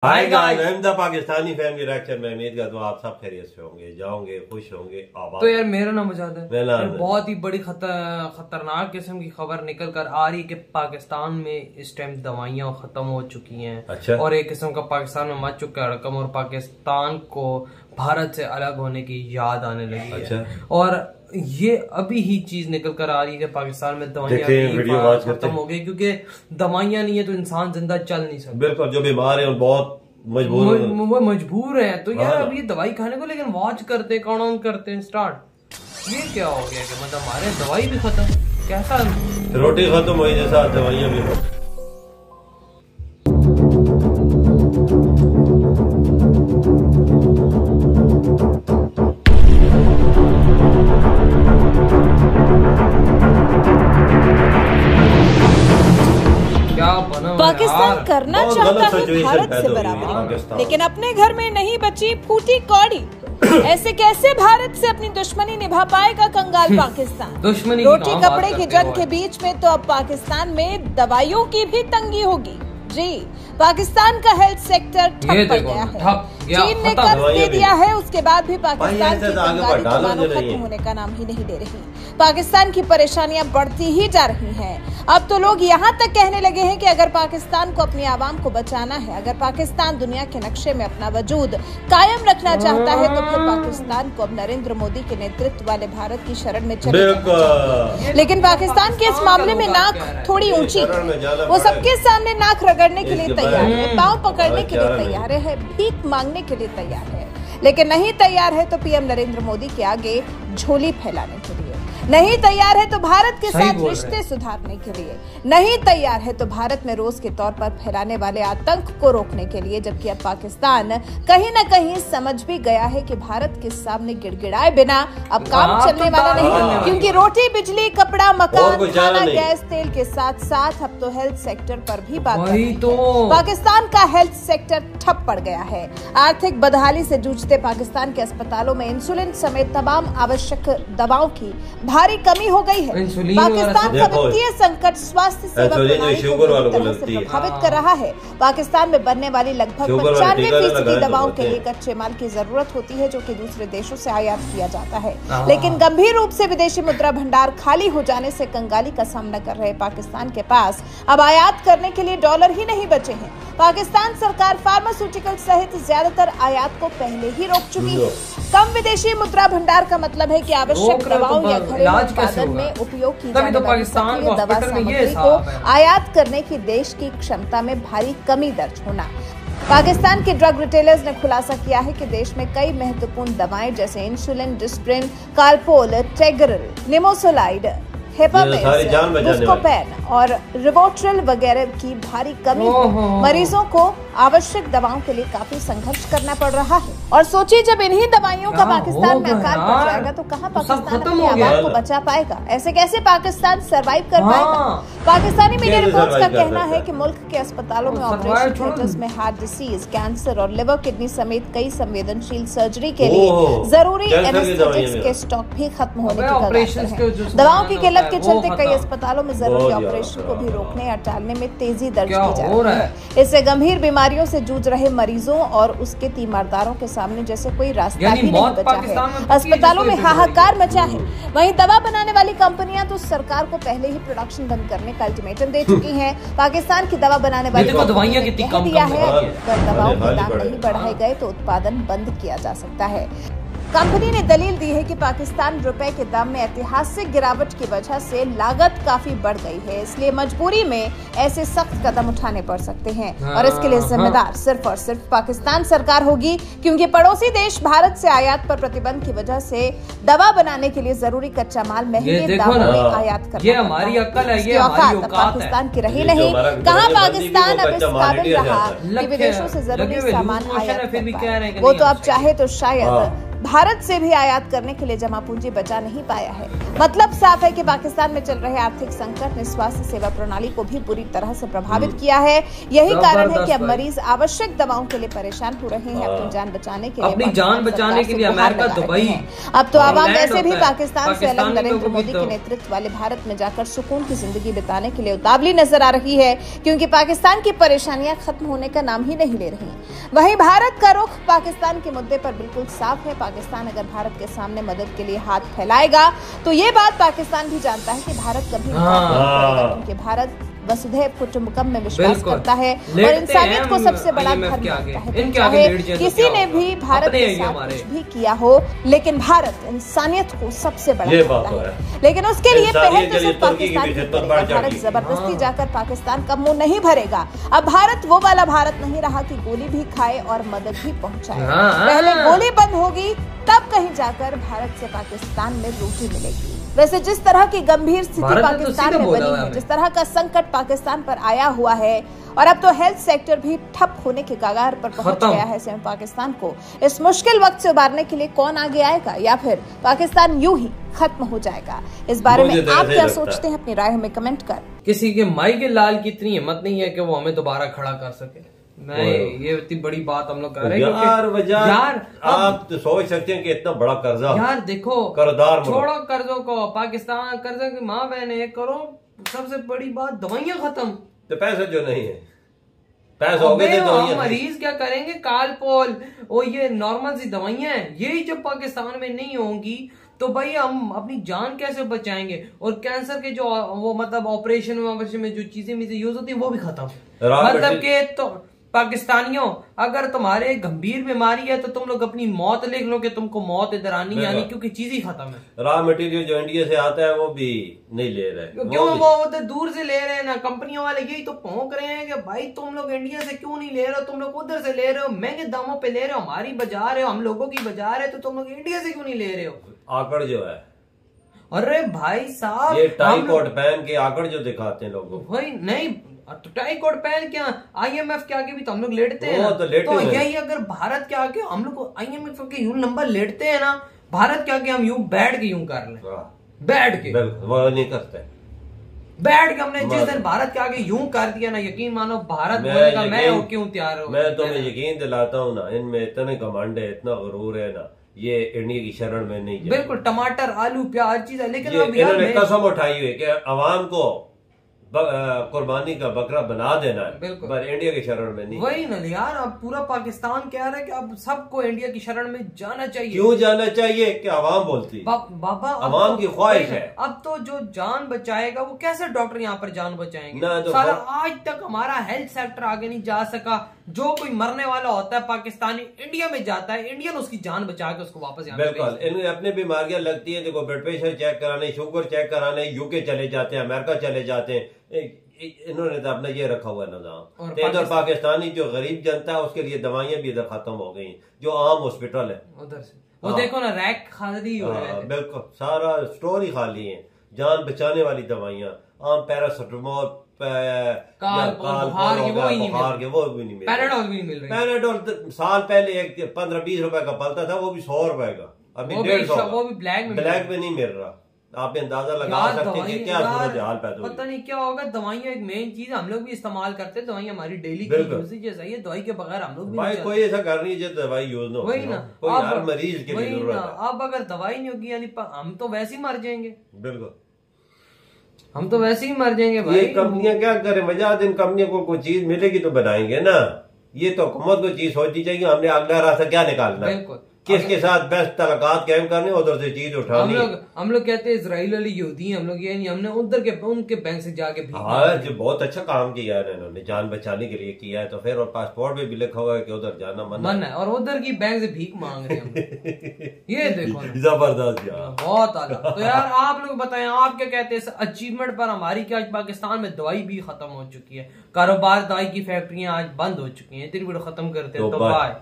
Hi guys, I am the Pakistani family reaction में उम्मीद करता हूँ आप सब खैरियत से होंगे, जाओगे, खुश होंगे, आबाद। तो यार मेरा नाम आजाद है। बहुत ही बड़ी खतरनाक किस्म की खबर निकल कर आ रही है कि पाकिस्तान में इस टाइम दवाइयाँ खत्म हो चुकी हैं। अच्छा। और एक किस्म का पाकिस्तान में मच चुका है रकम और पाकिस्तान को भारत से अलग होने की याद आने लगी है। और ये अभी ही चीज निकल कर आ रही है कि पाकिस्तान में दवाइयाँ खत्म हो गई, क्योंकि दवाइयाँ नहीं है तो इंसान जिंदा चल नहीं सकता। बिल्कुल, जो बीमार है बहुत मजबूर है। तो यार अब ये दवाई खाने को लेकिन वॉच करते काउंट करते हैं स्टार्ट। ये क्या हो गया कि मतलब हमारे दवाई भी खत्म, कैसा रोटी खत्म हुई जैसा दवाइयाँ भी खत्म। पाकिस्तान करना चाहता है भारत से बराबरी, लेकिन अपने घर में नहीं बची फूटी कौड़ी। ऐसे कैसे भारत से अपनी दुश्मनी निभा पाएगा कंगाल पाकिस्तान? रोटी कपड़े की जंग के बीच में तो अब पाकिस्तान में दवाइयों की भी तंगी होगी। जी, पाकिस्तान का हेल्थ सेक्टर ठप पड़ गया है। चीन ने कर्ज दे दिया है, उसके बाद भी पाकिस्तान की कंगाली कमानों खत्म होने का नाम ही नहीं ले रही। पाकिस्तान की परेशानियां बढ़ती ही जा रही हैं। अब तो लोग यहाँ तक कहने लगे हैं कि अगर पाकिस्तान को अपनी आवाम को बचाना है, अगर पाकिस्तान दुनिया के नक्शे में अपना वजूद कायम रखना चाहता है, तो फिर पाकिस्तान को अब नरेंद्र मोदी के नेतृत्व वाले भारत की शरण में चले जाना। लेकिन पाकिस्तान के इस मामले में नाक थोड़ी ऊंची है। वो सबके सामने नाक रगड़ने के लिए तैयार है, पाँव पकड़ने के लिए तैयार है, भीख मांगने के लिए तैयार है, लेकिन नहीं तैयार है तो पीएम नरेंद्र मोदी के आगे झोली फैलाने के लिए, नहीं तैयार है तो भारत के साथ रिश्ते सुधारने के लिए, नहीं तैयार है तो भारत में रोज के तौर पर फैलाने वाले आतंक को रोकने के लिए। जबकि अब पाकिस्तान कहीं न कहीं समझ भी गया है कि भारत के सामने गिड़गिड़ाए बिना अब काम चलने वाला नहीं, क्योंकि रोटी, बिजली, कपड़ा, मकान, खाना, गैस, तेल के साथ साथ अब तो हेल्थ सेक्टर पर भी बात कर रही है। पाकिस्तान का हेल्थ सेक्टर ठप पड़ गया है। आर्थिक बदहाली से जूझते पाकिस्तान के अस्पतालों में इंसुलिन समेत तमाम आवश्यक दवाओं की भारी कमी हो गई है। पाकिस्तान का वित्तीय संकट स्वास्थ्य सेवा प्रणाली को बुरी तरह से प्रभावित कर रहा है। पाकिस्तान में बनने वाली लगभग 95% दवाओं के लिए कच्चे माल की जरूरत होती है, जो कि दूसरे देशों से आयात किया जाता है। लेकिन गंभीर रूप से विदेशी मुद्रा भंडार खाली हो जाने से कंगाली का सामना कर रहे पाकिस्तान के पास अब आयात करने के लिए डॉलर ही नहीं बचे हैं। पाकिस्तान सरकार फार्मास्यूटिकल सहित ज्यादातर आयात को पहले ही रोक चुकी है। कम विदेशी मुद्रा भंडार का मतलब है कि आवश्यक दवाओं या घरेलू उत्पादन में उपयोग की जाने वाली सक्रिय दवा सामग्री को आयात करने की देश की क्षमता में भारी कमी दर्ज होना। पाकिस्तान के ड्रग रिटेलर्स ने खुलासा किया है कि देश में कई महत्वपूर्ण दवाएं जैसे इंसुलिन, डिस्प्रिन, काल्पोल, टेगरल, निमोसोलाइड, हेपामेस, बुस्कोपेन और रिवोट्रिल वगैरह की भारी कमी है। मरीजों को आवश्यक दवाओं के लिए काफी संघर्ष करना पड़ रहा है। और सोचिए, जब इन्हीं दवाइयों का पाकिस्तान में अकाल पड़ जाएगा तो कहां पाकिस्तान अपनी आवाम को बचा पाएगा? ऐसे कैसे पाकिस्तान सरवाइव कर पाएगा? पाकिस्तानी मीडिया रिपोर्ट्स का कहना है कि मुल्क के अस्पतालों में ऑपरेशन थिएटर्स में हार्ट डिसीज, कैंसर और लिवर, किडनी समेत कई संवेदनशील सर्जरी के लिए जरूरी एनेस्थेटिक्स के स्टॉक भी खत्म होने की कगार पर है। दवाओं की किल्लत के चलते कई अस्पतालों में जरूरी ऑपरेशन को भी रोकने या टालने में तेजी दर्ज की जा रही है। इससे गंभीर बीमारियों से जूझ रहे मरीजों और उसके तीमारदारों के सामने जैसे कोई रास्ता ही नहीं बचा है। अस्पतालों में हाहाकार मचा है। वहीं दवा बनाने वाली कंपनियां तो सरकार को पहले ही प्रोडक्शन बंद करने का अल्टीमेटम दे चुकी हैं। पाकिस्तान की दवा बनाने वाली कंपनियों ने कह दिया है अगर दवाओं के दाम नहीं बढ़ाए गए तो उत्पादन बंद किया जा सकता है। कंपनी ने दलील दी है कि पाकिस्तान रुपए के दाम में ऐतिहासिक गिरावट की वजह से लागत काफी बढ़ गई है, इसलिए मजबूरी में ऐसे सख्त कदम उठाने पड़ सकते हैं। और इसके लिए जिम्मेदार सिर्फ और सिर्फ पाकिस्तान सरकार होगी, क्योंकि पड़ोसी देश भारत से आयात पर प्रतिबंध की वजह से दवा बनाने के लिए जरूरी कच्चा माल महंगे दामों में आयात करना। ये हमारी अक्ल है, ये हमारी औकात है। पाकिस्तान की रही नहीं। कहाँ पाकिस्तान अब इस काबिल रहा कि विदेशों से जरूरी सामान आयात कर पाए? वो तो अब चाहे तो शायद भारत से भी आयात करने के लिए जमा पूंजी बचा नहीं पाया है। मतलब साफ है कि पाकिस्तान में चल रहे आर्थिक संकट ने स्वास्थ्य सेवा प्रणाली को भी बुरी तरह से प्रभावित किया है। यही कारण है कि अब मरीज आवश्यक दवाओं के लिए परेशान हो रहे हैं। अपनी जान बचाने के लिए अमेरिका, दुबई। अब तो आवाम वैसे भी पाकिस्तान से अलग नरेंद्र मोदी के नेतृत्व वाले भारत में जाकर सुकून की जिंदगी बिताने के लिए उतावली नजर आ रही है, क्योंकि पाकिस्तान की परेशानियां खत्म होने का नाम ही नहीं ले रही। वहीं भारत का रुख पाकिस्तान के मुद्दे पर बिल्कुल साफ है। पाकिस्तान अगर भारत के सामने मदद के लिए हाथ फैलाएगा तो ये बात पाकिस्तान भी जानता है कि भारत कभी क्योंकि भारत वसुधैव कुटुंबकम में विश्वास करता है और इंसानियत को सबसे बड़ा धर्म मानता है। चाहे किसी ने भी भारत के साथ कुछ भी किया हो, लेकिन भारत इंसानियत को सबसे बड़ा मानता है। लेकिन उसके लिए पहल तो सिर्फ पाकिस्तान की करेगा। भारत जबरदस्ती जाकर पाकिस्तान का मुंह नहीं भरेगा। अब भारत वो वाला भारत नहीं रहा कि गोली भी खाए और मदद भी पहुंचाए। पहले गोली बंद होगी, तब कहीं जाकर भारत से पाकिस्तान में रोटी मिलेगी। वैसे जिस तरह की गंभीर स्थिति पाकिस्तान में बनी है, जिस तरह का संकट पाकिस्तान पर आया हुआ है, और अब तो हेल्थ सेक्टर भी ठप होने के कगार पर पहुंच गया है। ऐसे में पाकिस्तान को इस मुश्किल वक्त से उबारने के लिए कौन आगे आएगा, या फिर पाकिस्तान यूं ही खत्म हो जाएगा? इस बारे में आप क्या सोचते हैं? अपनी राय हमें कमेंट कर। किसी के माई के लाल की इतनी हिम्मत नहीं है कि वो हमें दोबारा खड़ा कर सके। ये इतनी बड़ी बात हम लोग कर रहे हैं यार। आप तो सोच सकते हैं कि इतना बड़ा कर्जा यार, देखो कर्जदार, छोड़ो कर्जों को, पाकिस्तान कर्जे की माँ बहने करो। सबसे बड़ी बात दवाइयाँ खत्म, तो पैसे जो नहीं है, पैसे हो गए तो मरीज क्या करेंगे? कालपोल और ये नॉर्मल सी दवाइयाँ हैं, यही जब पाकिस्तान में नहीं होंगी तो भाई हम अपनी जान कैसे बचाएंगे? और कैंसर के जो वो मतलब ऑपरेशन में जो चीजें यूज होती है वो भी खत्म। मतलब के तो पाकिस्तानियों, अगर तुम्हारे गंभीर बीमारी है तो तुम लोग अपनी मौत लिख लो कि तुमको मौत इधर आनी आनी, क्योंकि चीज ही खत्म है। रॉ मटेरियल जो इंडिया से आता है वो भी नहीं ले रहे, क्यों? वो उधर दूर से ले रहे हैं ना, कंपनियों वाले यही तो भौंक रहे हैं कि भाई तुम लोग इंडिया से क्यों नहीं ले रहे हो, तुम लोग उधर से ले रहे हो, महंगे दामों पे ले रहे हो, हमारी बजा रहे हो, हम लोगों की बजा रहे हो, तो तुम लोग इंडिया से क्यों नहीं ले रहे हो? आकड़ जो है, अरे भाई साहब, ये टाई कोट पहन के आकड़ जो दिखाते हैं लोगों, वही नहीं तो टाई कोट पहन क्या IMF के आगे भी तो हम लोग लेटते हैं ना। तो यही अगर भारत के आगे हम लोग IMF के यूं नंबर लेटते हैं ना, भारत के आगे हम यूं बैठ के यूं कर लें, बैठ के वो नहीं करते, बैठ के हमने जिस दिन भारत के आगे यूं कर दिया ना, यकीन मानो भारत बोलेगा मैं क्यों तैयार हूँ। मैं तुम्हें यकीन दिलाता हूँ ना, इनमें इतने कमांड है, इतना गुरूर है ना, ये इंडिया की शरण में नहीं जाए। बिल्कुल टमाटर आलू प्याज चीज है, लेकिन इन्होंने कसम उठाई हुई कि अवाम को कुर्बानी का बकरा बना देना है, पर इंडिया की शरण में नहीं। वही ना यार, अब पूरा पाकिस्तान कह रहा है कि अब सबको इंडिया की शरण में जाना चाहिए। क्यों जाना चाहिए? कि अवाम बोलती बाबा, अवाम की ख्वाहिश है। अब तो जो जान बचाएगा वो कैसे डॉक्टर यहाँ पर जान बचाएंगे? तो साला आज तक हमारा हेल्थ सेक्टर आगे नहीं जा सका। जो कोई मरने वाला होता है पाकिस्तानी इंडिया में जाता है, इंडियन उसकी जान बचा के उसको वापस यहाँ। बिल्कुल, इन्हें अपनी बीमारियां लगती है, देखो ब्लड प्रेशर चेक कराने, शुगर चेक कराने यूके चले जाते हैं, अमेरिका चले जाते हैं। इन्होंने तो अपना ये रखा हुआ निजाम। इधर पाकिस्तानी जो गरीब जनता है उसके लिए दवाइयां भी इधर खत्म हो गई, जो आम हॉस्पिटल है उधर से वो देखो ना, रैक खाली हो रहे हैं। बिल्कुल, सारा स्टोर ही खाली है। जान बचाने वाली दवाइयां, आम पैरासिटामोल, बुखार के वो भी नहीं मिल रही। पैराडोल भी नहीं मिल रही। पैराडोल साल पहले 15-20 रुपए का पलता था, वो भी 100 रुपए का, अभी 150। वो भी ब्लैक में नहीं मिल रहा। आप अंदाजा लगा सकते हैं क्या सूरत हाल पैदा पता नहीं क्या होगा। दवाइयाँ एक मेन चीज, हम लोग भी इस्तेमाल करते हैं, दवाई हमारी डेली की यूजेज है, दवाई के बगैर हम लोग भी भाई कोई ऐसा कर नहीं है दवाई यूज ना, वही ना, कोई हर मरीज के लिए जरूरत है। अब अगर दवाई नहीं होगी यानी हम तो वैसे ही मर जाएंगे। बिल्कुल, हम तो वैसे ही मर जाएंगे भाई। ये कंपनियां क्या करें, वजह इन कंपनियों को कोई चीज मिलेगी तो बनाएंगे ना। ये तो हुकूमत को चीज सोचनी चाहिए, हमने अगला रास्ता क्या निकालना है, किसके साथ बेस्ट तलाकात कायम करने, उधर से चीज उठानी। हम लोग कहते हैं इजराइल वाली यहूदी, हम लोग ये नहीं, हमने उधर के उनके बैंक से जाके जो बहुत अच्छा काम किया है इन्होंने, जान बचाने के लिए किया है। तो फिर और पासपोर्ट में भी लिखा हुआ है कि उधर जाना मन है, और उधर की बैंक से भीख मांग रहे हैं। ये देखो जबरदस्त यार, बहुत आला। तो यार आप लोग बताएं, आप क्या कहते हैं इस अचीवमेंट पर हमारी? क्या आज पाकिस्तान में दवाई भी खत्म हो चुकी है, कारोबार दवाई की फैक्ट्रियां आज बंद हो चुकी हैं। इतनी वीडियो खत्म करते हैं, तो बाय।